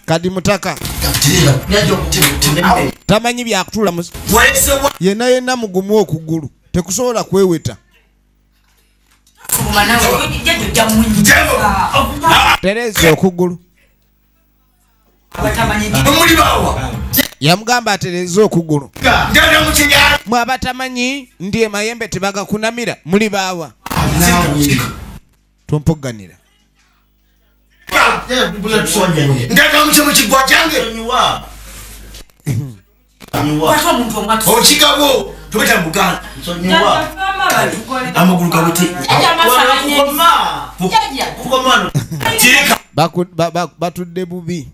kadi mutaka tamanyi byakutula yenna mugumu okugulu tekusobola kweweta tereza okugulu yamugamba atereza okugulu mwe abatamanyi ndi emayembe tebagakunamira muli baawa tompoganira okigabo tobeta muganda amagulu gabuti batudde bubi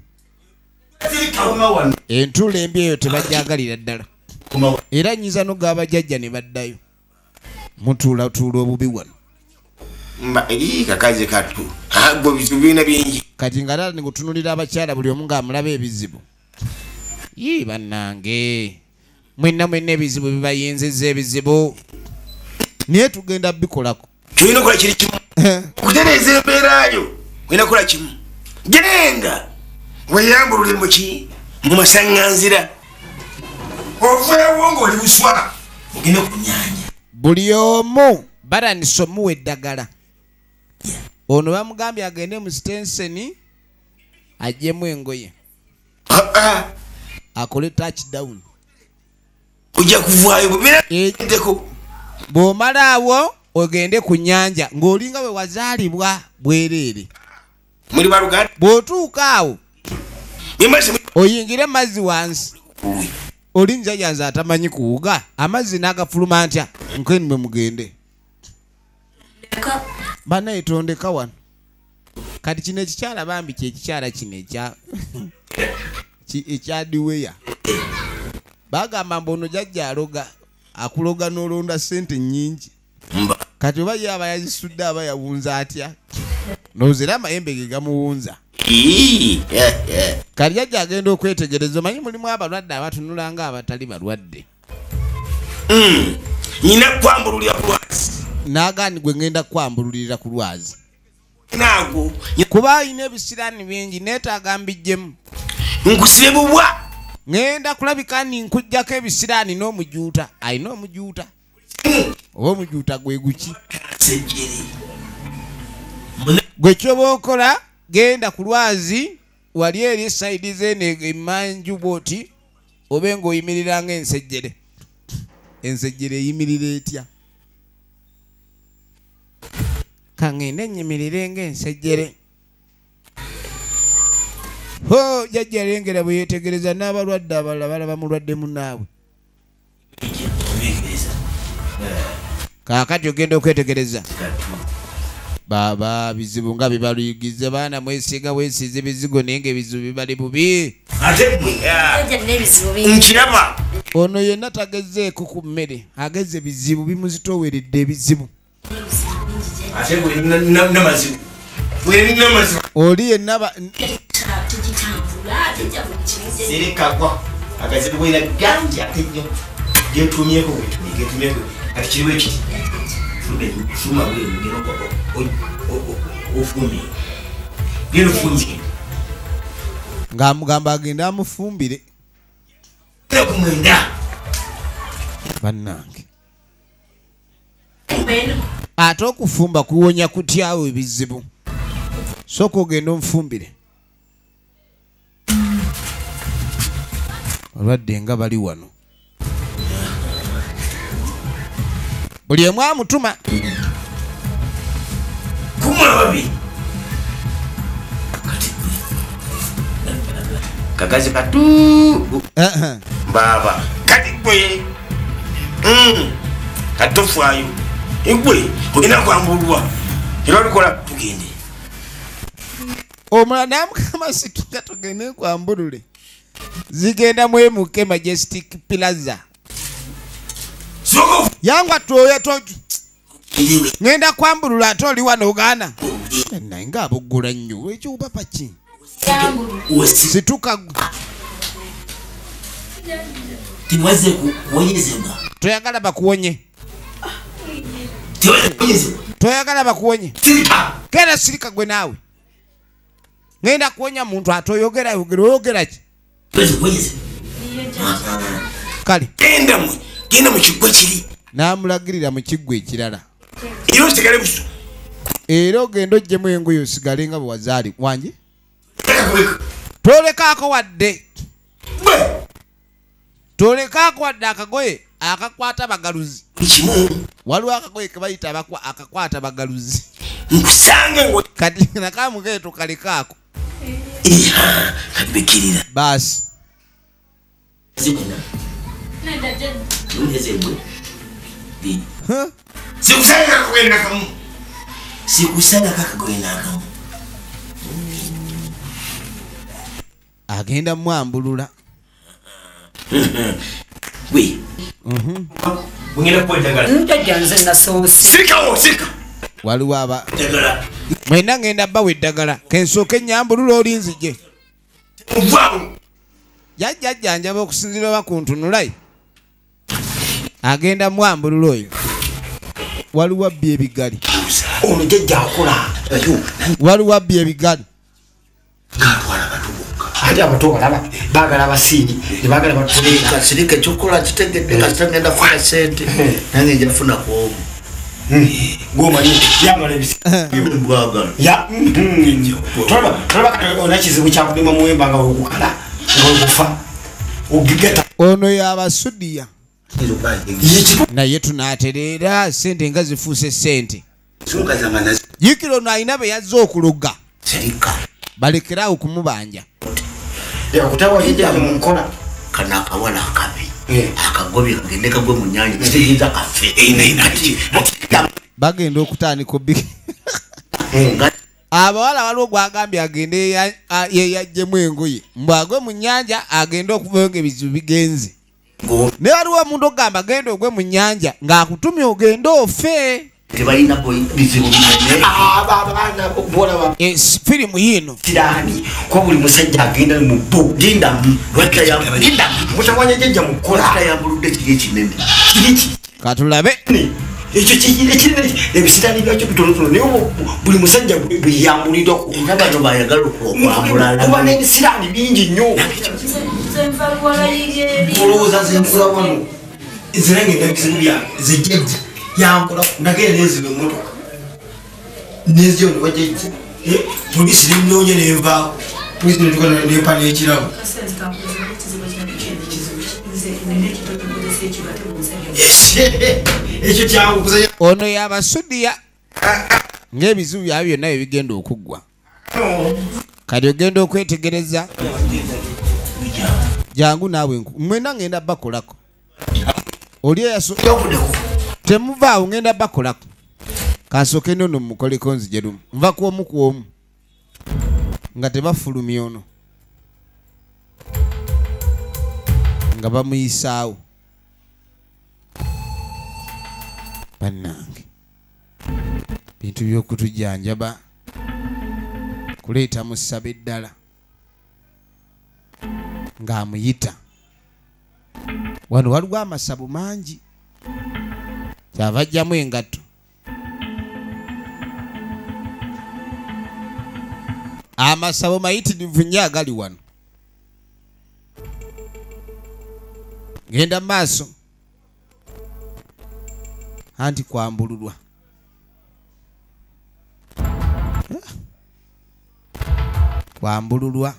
entula embi eyo tebajjagalira ddala era nyiza nogaba jjajja ne baddayo mutuulatuula obubi wano kakazi katu agwo bizibu bina bingi kati nga dala nigutunulira abakyala buli omu ng'amulaba ebizibu yi bannange mwenna ebizibu bibayinziza ebizibu naye tugenda bikolako tulina okukola kiri kimu okutereeza embeerayo olina kukola kimu genda weyambulule muki mu masaŋŋanzira oveewo ng'oli buswa ogende ku nnyanja buli omu baranisa omuwa eddagala ono bamugambye agende mu sitenseni ajjemu engoye akole touchdown ojja kuvaayo bubirako bw'omala awo ogende ku nnyanja ng'olinga we wazaalibwa bwereere muli baluganda bw'otuuka awo oyingire mazzi wansi oli njajanze atamanyi kuwuga amazzi n'agafuluma ntya nkeni mwe mugende banaye tondeka wano kati kino ekikyala bambi kyekikyala kino ekyadiweya bagamba mbu ono jajja aloga akuloga n'olonda sente nnyingi kati oba ye aba yazisudde aba yawunza atya nozera amayembe ge gamuwunza kati jajja agenda okwetegereza omanyi mulimu abalwadde abatunula nga abatali balwadde nyina kwambululira ku lwazi n'agaani gwe ngenda kwambululira ku lwazi kuba alina ebisiraani bingi neetaaga mbijjemu nkusibe bubwa ngenda kulabika ni nkujjako ebisiraani n'omujuuta alina omujuuta oba omujuuta gwe guki gwe kyoba okola genda ku lwazi wali eri esayidi zeeno emanju bwoti obe ng'oyimirira ng'ensejjere ensejjere eyimirira etya kangende nyimirire ng'ensejjere ho jajja lengera bwe yeetegereza n'abalwadde abalala balaba mulwadde munnaabwe kaakati ogenda okwetegereza baba bizibu nga bibaluyigiza baana mwesiga wesiiza ebizigo naye ng'ebizibu bibali bubi nkiraba ono yenna tagezeeko ku mmere ageze bizibu bimuzitooweredde ebizibu oli yenna ng'amugamba agenda amufumbire bannange ate okufumba kuwonya kutyawo ebizibu sooka ogenda omufumbire olwadde nga bali wano buli emu amutuma kagazi katu baba kati gwe katofaayo egwe olina kwambulwa era olikola tugende omulala namukama situka tugende kwambulule zigenda mwemuke Majestic Plaza yangwa toya ngenda kwambulula ate oli wano ogaana naye nga aboggula nnyo ekyo papa ki situka toyagala bakuwonye toyagala bakuwonye kera sirika gwe naawe ngenda kuonya muntu atoyogera oyogera ki kale genda mu kiggwa kiri n'amulagirira mu kiggwa ekirala era osigale busu era ogenda ogyemu engoye osigale nga bwe wazaali wangi tolekaako wadde akagoye akakwata bagaluzi waliwo akagoye kebayita akakwata bagaluzi nkusange kati nakamugaye tokalekaako kabikirira baasi sikusanga akagoye nakamu agenda mwambulula waliwo aba mwena ngenda bawa eddagala kensooka enyambulula olinzije jajjanjaba okusinzira oba kuntunulayi agenda mwambulula oyo waliwo abbi ebigali ono jajja akola waliwo abbi ebigali ate abato balaba baagala abasiiri nebagala basirika ekyokukola kitegedde nga kitagenda funa sente nange nja funa kwomu gomanyi yamala ebisibwagala tolaba kizibu kyakugema muwemba nga wegukala ngaogufa ogigata ono yabasudiya naye tunatereera sente nga zifuuse sente yikiro ono alina be yazze okuloga balekerawo kumubanja kutawaija munkola kana akawala akabi akagobye kagende kagwe mu nyanja kitegeeza kafe bagenda okutandika obi abawala waliwo gwagambye agende yeyajjemu engoye mbwagwe mu nyanja agende okuvanga ebizibu bigenze ne waliwo omuntu okugamba agenda ogwe mu nyanja ng'akutumye ogende ofe tebalina bizibu abaana bolaba firimu yino tirani ko buli musajja agenda mu linda linda mutawanya jejja mukola yambuludde kiri ekinene kiriki katulabe ekyo kinene ebisitani byakyo bitonotono naye buli musajja biyambulidwa era bano bayagala okwambulala kuba n'ebisirani bingi nnyo olowooza zenkula wano zirange n'ebizibu byange zejjejja yankola nagenda neziba emotoka nezyo niwajejja polisi nemnoonye nenvaawo polisi nempa n'ekirabo ekyo kyangu ono yabasudiya ng'ebizibu byabyo byonna bye bigenda okuggwa kati ogenda okwetegereza jangu naawe mwena ngenda bakolako oli temuvaawo ngenda bakolako kansooke nono mukoleko nzije lumu nva kwomu kwomu nga tebafulumya ono nga bamuyisaawo bannange bintu by'okutujanjaba kuleeta musaba eddala ng'amuyita wano waliwo amasabo mangi kyava ajjamu engatto amasabo mayitirivu nnyo agali wano genda mu maaso anti kwambululwa kwambululwa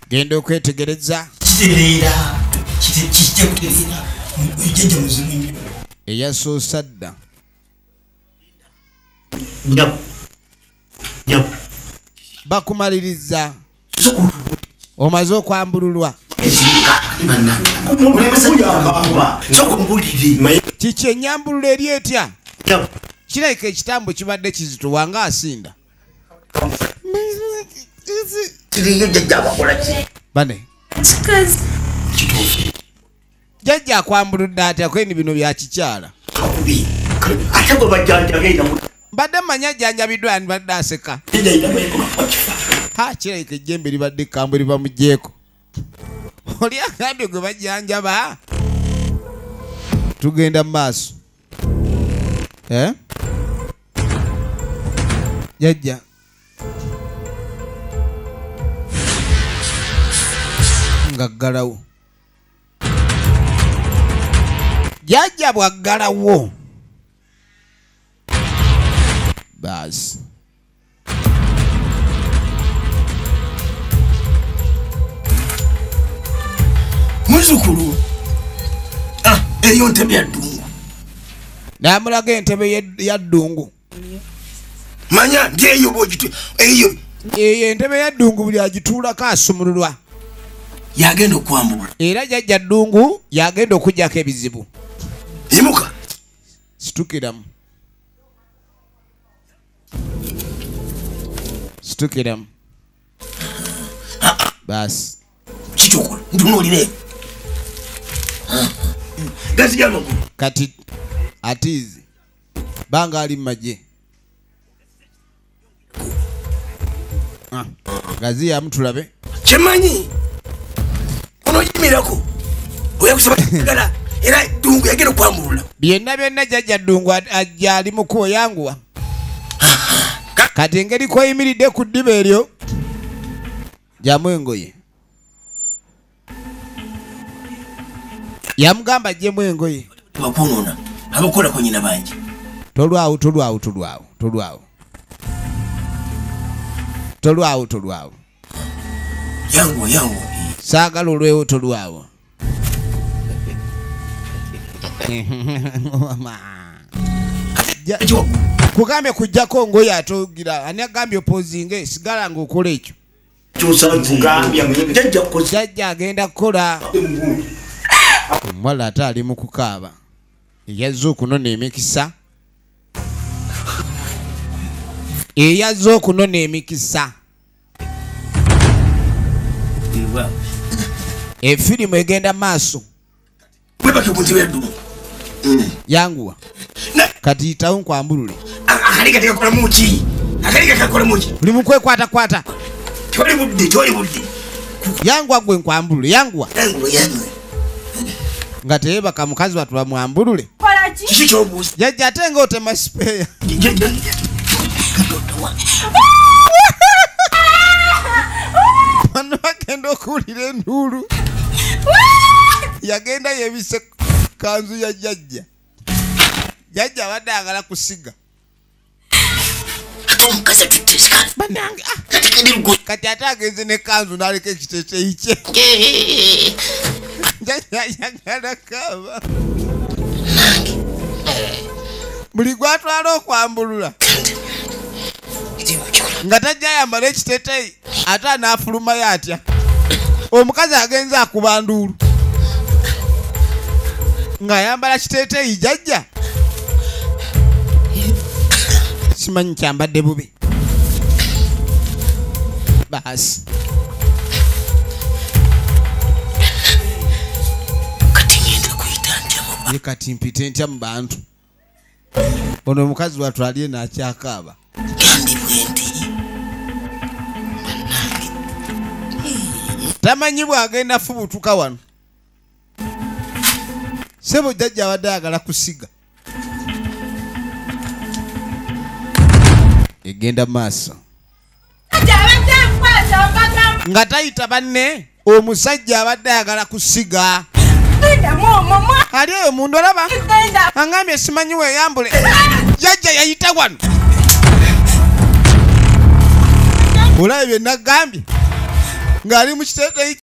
genda okwetegereza kitereera kijja kutereera ejjajja muzimu nnyo eyasoosa dda bakumaliriza omaze okwambululwa kiki enyambulula eri etya kirabika ekitambo kibadde kizito wanga asinda bane jajja akwambuludde atya kweni bino bya kikyala mbadde manya jjanjabiddwa yani badde aseka kirabika ejjembe libadde ekkambwe libamugyeko oli agambye gwe bajjanjaba tugenda mu maaso Jajja ngaggalawo jajja bwaggalawo basi muzukulu eyo ntebe ya ddungu namulaga entebe ya ddungu manya ndi eyo bwogitu eyo entebe ya ddungu buli agituulako asumululwa yagenda okwambula era jajja ddungu yagenda okujjako ebizibu yimuka situkiramu basi kikyokola ntunuulire gazi gyamagulu kati atiizi banga ali mumagye gazi yamu tulabe kyemanyi onoyimirako oyakusaba era ddungu yagenda okwambulula byonna jajja ddungu ajja ali mukubo yanguwa kati engeri koyimiridde ku ddiba eryo jamu engoye yamugamba ajjemu engoye bakunona abakola ko nyina bangi tolwawo yangu saagala olwewo tolwawo kugambye kujjako ngoye atogira ani agambye opozinge sigala ngaokola ekyo jajja agenda kukola omuwala ate ali mu kukaaba eyazze okunona emikisa efirimu egenda maaso yanguwa kati yitawo nkwambulule buli mukwekwatakwata yanguwa gwe nkwambulule yanguwa nga teyebaka mukazi watu bamwambulule jajja ate nga otema sipeya bano bagenda okuwulira enduulu yagenda yebise kanzu ya jajja abadde ayagala kusiga banange kati ate agenze ne kanzu n'aleka ekiteteeyi kye jajja ayagala kaaba buli gwatwala okwambulula nga tajja ayambala ekiteteeyi ate anaafulumayo atya omukazi agenze akuba nduulu ng'ayambala kiteteeyi jajja simanyi kyambadde bubi basi ye kati mpite ntya mu bantu ono omukazi watwalye n'akyakaaba tamanyi bwagenda fubutuka wano sebo jajja abadde ayagala kusiga egenda maaso nga tayita banne omusajja abadde ayagala kusiga ali eyo mundu olaba angambye simanyi weeyambule jajja yayita wano olaba bye nagambye ng'ali mu kiteeteeyi